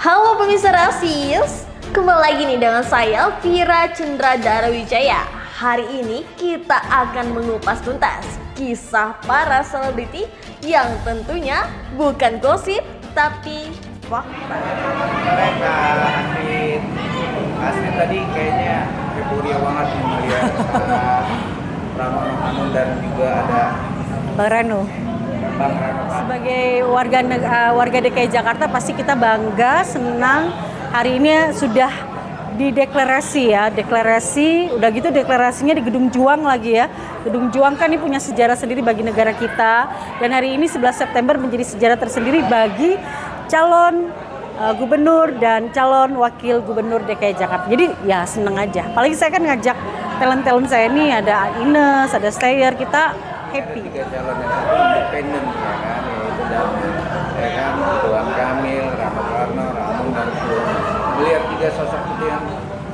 Halo pemirsa Rasis, kembali lagi nih dengan saya Vira Cendra Darawijaya. Hari ini kita akan mengupas tuntas kisah para selebriti yang tentunya bukan gosip tapi fakta. Mereka Asli tadi kayaknya euforia banget nih melihat Pramono Anung dan juga ada Bang Rano. Bang Rano. Sebagai warga DKI Jakarta pasti kita bangga, senang. Hari ini sudah dideklarasi ya, udah gitu deklarasinya di Gedung Juang lagi ya. Gedung Juang kan ini punya sejarah sendiri bagi negara kita. Dan hari ini 11 September menjadi sejarah tersendiri bagi calon gubernur dan calon wakil gubernur DKI Jakarta. Jadi ya seneng aja. Apalagi saya kan ngajak talent-talent saya nih, ada Ines, ada Slayer, kita happy. Tiga calon yang satu independen ya kan, yaitu Ridwan Kamil, Rano Karno, Anung dan Puan. Melihat tiga sosok itu yang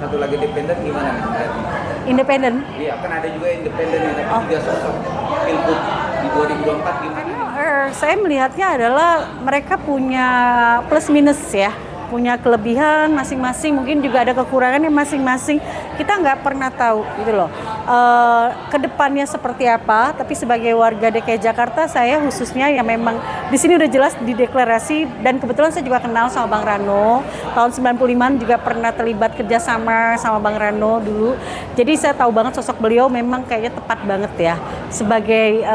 satu lagi independen gimana nih melihatnya? Independen. Iya kan ada juga independen yang tapi tiga sosok pilgub di 2024 gimana? Saya melihatnya adalah mereka punya plus minus ya, punya kelebihan masing-masing, mungkin juga ada kekurangannya masing-masing. Kita nggak pernah tahu gitu loh. Kedepannya seperti apa, tapi sebagai warga DKI Jakarta saya khususnya yang memang di sini udah jelas dideklarasi, dan kebetulan saya juga kenal sama Bang Rano tahun 95, juga pernah terlibat kerjasama sama Bang Rano dulu, jadi saya tahu banget sosok beliau memang kayaknya tepat banget ya sebagai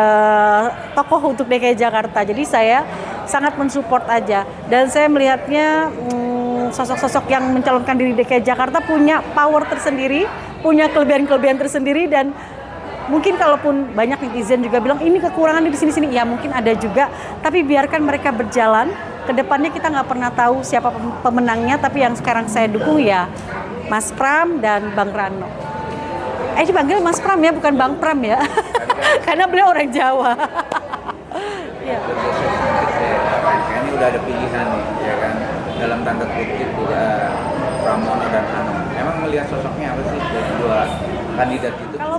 tokoh untuk DKI Jakarta. Jadi saya sangat mensupport aja, dan saya melihatnya sosok-sosok yang mencalonkan diri DKI Jakarta punya power tersendiri, punya kelebihan-kelebihan tersendiri, dan mungkin kalaupun banyak netizen juga bilang ini kekurangannya di sini-sini, ya mungkin ada juga, tapi biarkan mereka berjalan. Kedepannya kita nggak pernah tahu siapa pemenangnya, tapi yang sekarang saya dukung ya Mas Pram dan Bang Rano. Dipanggil Mas Pram ya, bukan Bang Pram ya, karena beliau orang Jawa. Ya. Kayaknya udah ada pilihan nih, ya kan, dalam tanda kutip udah Pramono dan Anung. Emang melihat sosoknya apa sih dua kandidat itu? Kalau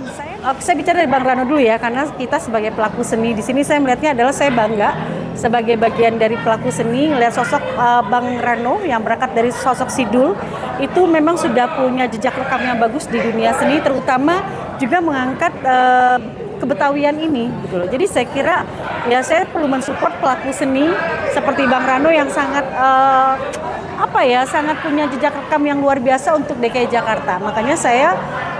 saya bicara dari Bang Rano dulu ya, karena kita sebagai pelaku seni di sini saya melihatnya adalah saya bangga sebagai bagian dari pelaku seni melihat sosok Bang Rano yang berangkat dari sosok Sidul itu memang sudah punya jejak rekam yang bagus di dunia seni, terutama juga mengangkat kebetawian ini gitu loh. Jadi saya kira ya saya perlu mensupport pelaku seni seperti Bang Rano yang sangat sangat punya jejak rekam yang luar biasa untuk DKI Jakarta. Makanya saya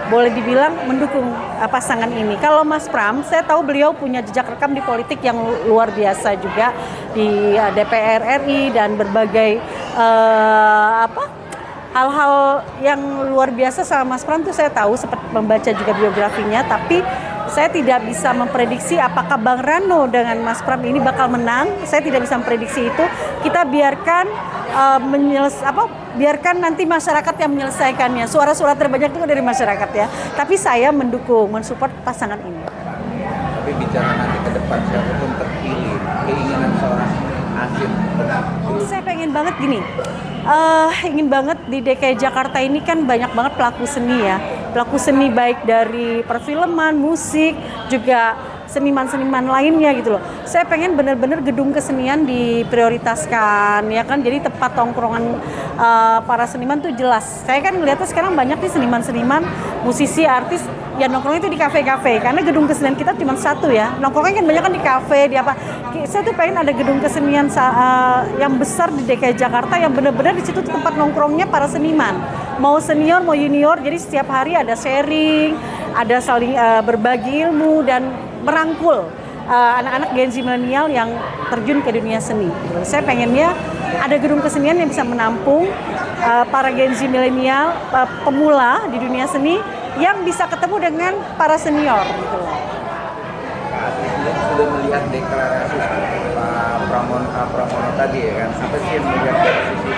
boleh dibilang mendukung pasangan ini. Kalau Mas Pram, saya tahu beliau punya jejak rekam di politik yang luar biasa juga di DPR RI dan berbagai hal-hal yang luar biasa sama Mas Pram tuh saya tahu, sempat membaca juga biografinya, tapi saya tidak bisa memprediksi apakah Bang Rano dengan Mas Pram ini bakal menang. Saya tidak bisa memprediksi itu. Kita biarkan biarkan nanti masyarakat yang menyelesaikannya. Suara-suara terbanyak itu dari masyarakat ya. Tapi saya mendukung, mensupport pasangan ini. Tapi bicara nanti ke depan siapapun terpilih, keinginan seorang Asyid. Saya pengen banget gini. Ingin banget di DKI Jakarta ini kan banyak banget pelaku seni ya. Pelaku seni baik dari perfilman, musik, juga seniman-seniman lainnya gitu loh. Saya pengen benar-benar gedung kesenian diprioritaskan ya kan. Jadi tempat tongkrongan para seniman tuh jelas. Saya kan ngeliatnya sekarang banyak nih seniman-seniman, musisi, artis ya nongkrong itu di kafe-kafe, karena gedung kesenian kita cuma satu ya. Nongkrongnya kan banyak kan di kafe, di apa. Saya tuh pengen ada gedung kesenian yang besar di DKI Jakarta yang benar-benar di situ tempat nongkrongnya para seniman. Mau senior, mau junior, jadi setiap hari ada sharing, ada saling berbagi ilmu dan merangkul anak-anak Gen Z milenial yang terjun ke dunia seni. Saya pengennya ada gedung kesenian yang bisa menampung para Gen Z milenial, pemula di dunia seni yang bisa ketemu dengan para senior gitu. Sudah melihat deklarasi Pak Pramono tadi ya kan, apa sih yang melihat dari sisi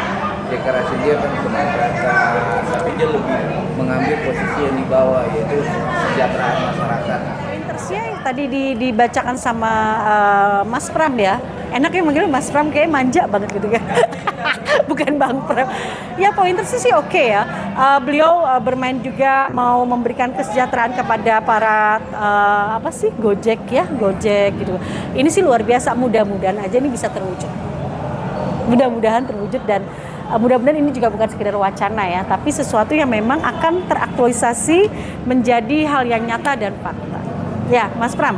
deklarasi dia kan kemasyarakat, tapi dia lebih mengambil posisi yang di bawah, yaitu kesejahteraan masyarakat. Pointersnya yang tadi dibacakan sama Mas Pram ya, enak ya manggil Mas Pram, kayak manja banget gitu kan. Bukan Bang Pram. Ya pointersnya sih oke ya. Beliau bermain juga mau memberikan kesejahteraan kepada para Gojek gitu. Ini sih luar biasa, mudah-mudahan aja ini bisa terwujud. Mudah-mudahan terwujud dan mudah-mudahan ini juga bukan sekedar wacana ya, tapi sesuatu yang memang akan teraktualisasi menjadi hal yang nyata dan fakta. Ya, Mas Pram.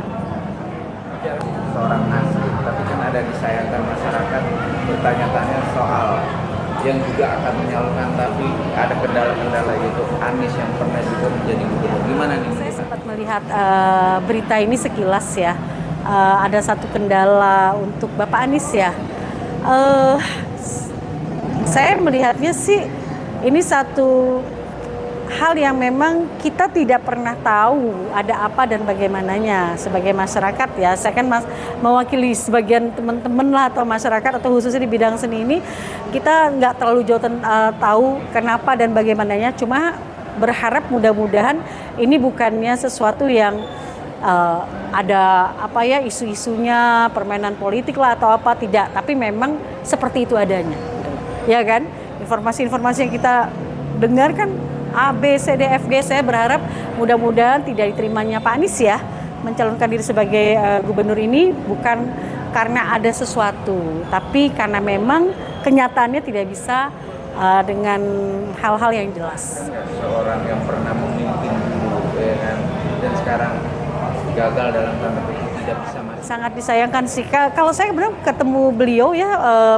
Seorang asli, tapi kan ada disayangkan masyarakat bertanya-tanya soal yang juga akan menyalurkan, tapi ada kendala-kendala yaitu Anies yang pernah juga menjadi gubernur. Gimana nih? Saya sempat melihat berita ini sekilas ya. Ada satu kendala untuk Bapak Anies ya. Saya melihatnya sih ini satu hal yang memang kita tidak pernah tahu ada apa dan bagaimananya sebagai masyarakat ya. Saya kan mewakili sebagian teman-teman lah atau masyarakat atau khususnya di bidang seni ini, kita nggak terlalu jauh tahu kenapa dan bagaimananya. Cuma berharap mudah-mudahan ini bukannya sesuatu yang ada apa ya isu-isunya permainan politik lah atau apa, tidak, tapi memang seperti itu adanya, ya kan? Informasi-informasi yang kita dengar kan A, B, C, D, F, G. Saya berharap mudah-mudahan tidak diterimanya Pak Anies ya mencalonkan diri sebagai gubernur ini bukan karena ada sesuatu, tapi karena memang kenyataannya tidak bisa dengan hal-hal yang jelas. Seorang yang pernah memimpin dulu ya kan, dan sekarang gagal dalam tanda petik tidak bisa masuk. Sangat disayangkan sih. Kalau saya benar ketemu beliau ya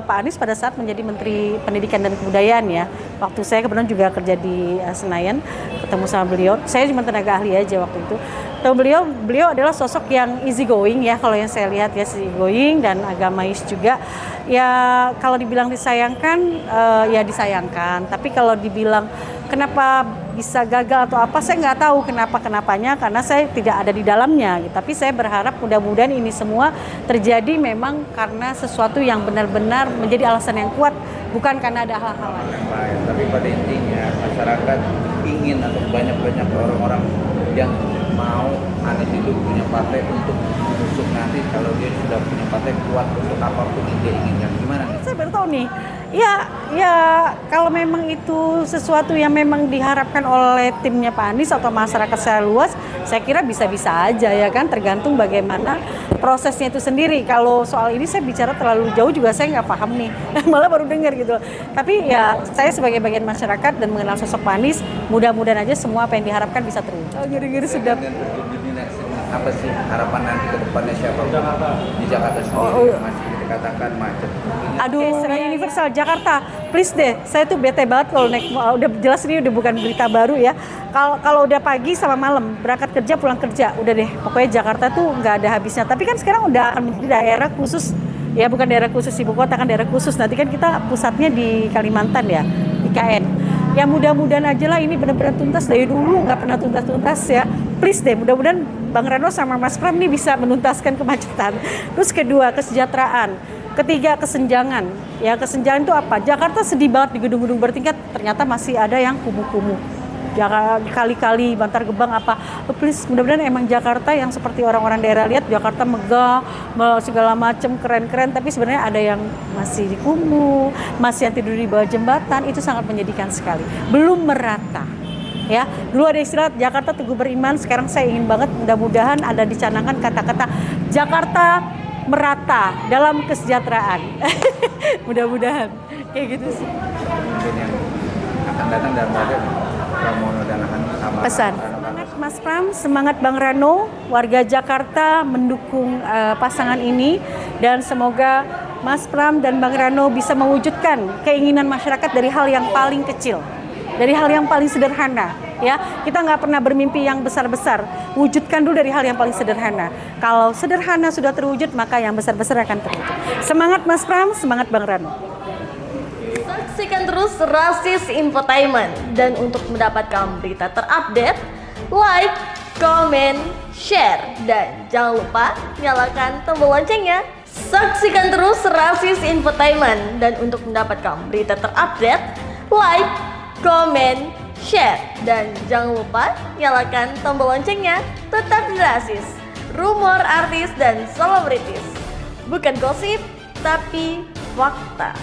Pak Anies pada saat menjadi Menteri Pendidikan dan Kebudayaan ya. Waktu saya kebetulan juga kerja di Senayan, ketemu sama beliau. Saya cuma tenaga ahli aja waktu itu. Tahu beliau adalah sosok yang easy going ya, kalau yang saya lihat ya, easy going dan agamais juga. Ya kalau dibilang disayangkan ya disayangkan. Tapi kalau dibilang kenapa bisa gagal atau apa, saya nggak tahu kenapanya karena saya tidak ada di dalamnya. Tapi saya berharap mudah-mudahan ini semua terjadi memang karena sesuatu yang benar-benar menjadi alasan yang kuat, bukan karena ada hal-hal lain. Tapi pada intinya masyarakat ingin atau banyak orang-orang yang mau Anies itu punya partai untuk mengusung nanti kalau dia sudah punya partai kuat untuk apapun yang dia inginkan. Gimana nih? Saya baru tahu nih. Ya kalau memang itu sesuatu yang memang diharapkan oleh timnya Pak Anies atau masyarakat secara luas, saya kira bisa-bisa aja ya kan, tergantung bagaimana prosesnya itu sendiri. Kalau soal ini saya bicara terlalu jauh juga saya nggak paham nih, malah baru dengar gitu. Tapi ya saya sebagai bagian masyarakat dan mengenal sosok Pak Anies, mudah-mudahan aja semua apa yang diharapkan bisa terwujud. Ngeri-ngeri sedap. Apa sih harapan nanti ke depannya siapa di Jakarta sendiri masih dikatakan macet? Aduh, universal Jakarta, please deh. Saya tuh bete banget kalau naik, udah jelas ini udah bukan berita baru ya. Kalau udah pagi sama malam, berangkat kerja pulang kerja, udah deh. Pokoknya Jakarta tuh nggak ada habisnya. Tapi kan sekarang udah menjadi daerah khusus, ya bukan daerah khusus ibu kota, kan daerah khusus. Nanti kan kita pusatnya di Kalimantan ya, IKN. Ya mudah-mudahan aja lah ini benar-benar tuntas, dari dulu nggak pernah tuntas-tuntas ya. Please deh, mudah-mudahan Bang Rano sama Mas Pram nih bisa menuntaskan kemacetan. Terus kedua, kesejahteraan. Ketiga, kesenjangan. Ya kesenjangan itu apa? Jakarta sedih banget di gedung-gedung bertingkat, ternyata masih ada yang kumuh-kumuh. Kali-kali Bantar Gebang apa, please mudah-mudahan emang Jakarta yang seperti orang-orang daerah lihat, Jakarta megah, segala macam keren-keren, tapi sebenarnya ada yang masih di kumuh, masih yang tidur di bawah jembatan, itu sangat menyedihkan sekali. Belum merata. Ya, dulu ada istilah Jakarta Teguh Beriman, sekarang saya ingin banget mudah-mudahan ada dicanangkan kata-kata Jakarta merata dalam kesejahteraan. Mudah-mudahan kayak gitu sih. Mungkin yang akan datang dalam Pramono dan akan sama pesan. Semangat Mas Pram, semangat Bang Rano, warga Jakarta mendukung pasangan ini, dan semoga Mas Pram dan Bang Rano bisa mewujudkan keinginan masyarakat dari hal yang paling kecil, dari hal yang paling sederhana. Ya, kita nggak pernah bermimpi yang besar-besar. Wujudkan dulu dari hal yang paling sederhana. Kalau sederhana sudah terwujud, maka yang besar-besar akan terwujud. Semangat Mas Pram, semangat Bang Rano. Saksikan terus Rasis Infotainment, dan untuk mendapatkan berita terupdate, like, comment, share, dan jangan lupa nyalakan tombol loncengnya. Saksikan terus Rasis Infotainment, dan untuk mendapatkan berita terupdate, like, comment, share, dan jangan lupa nyalakan tombol loncengnya. Tetap di Rasis, rumor artis dan selebritis, bukan gosip tapi fakta.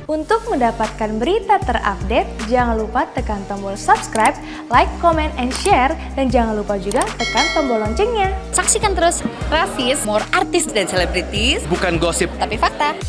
Untuk mendapatkan berita terupdate, jangan lupa tekan tombol subscribe, like, comment, and share, dan jangan lupa juga tekan tombol loncengnya. Saksikan terus Rasis, more artis dan selebritis, bukan gosip tapi fakta.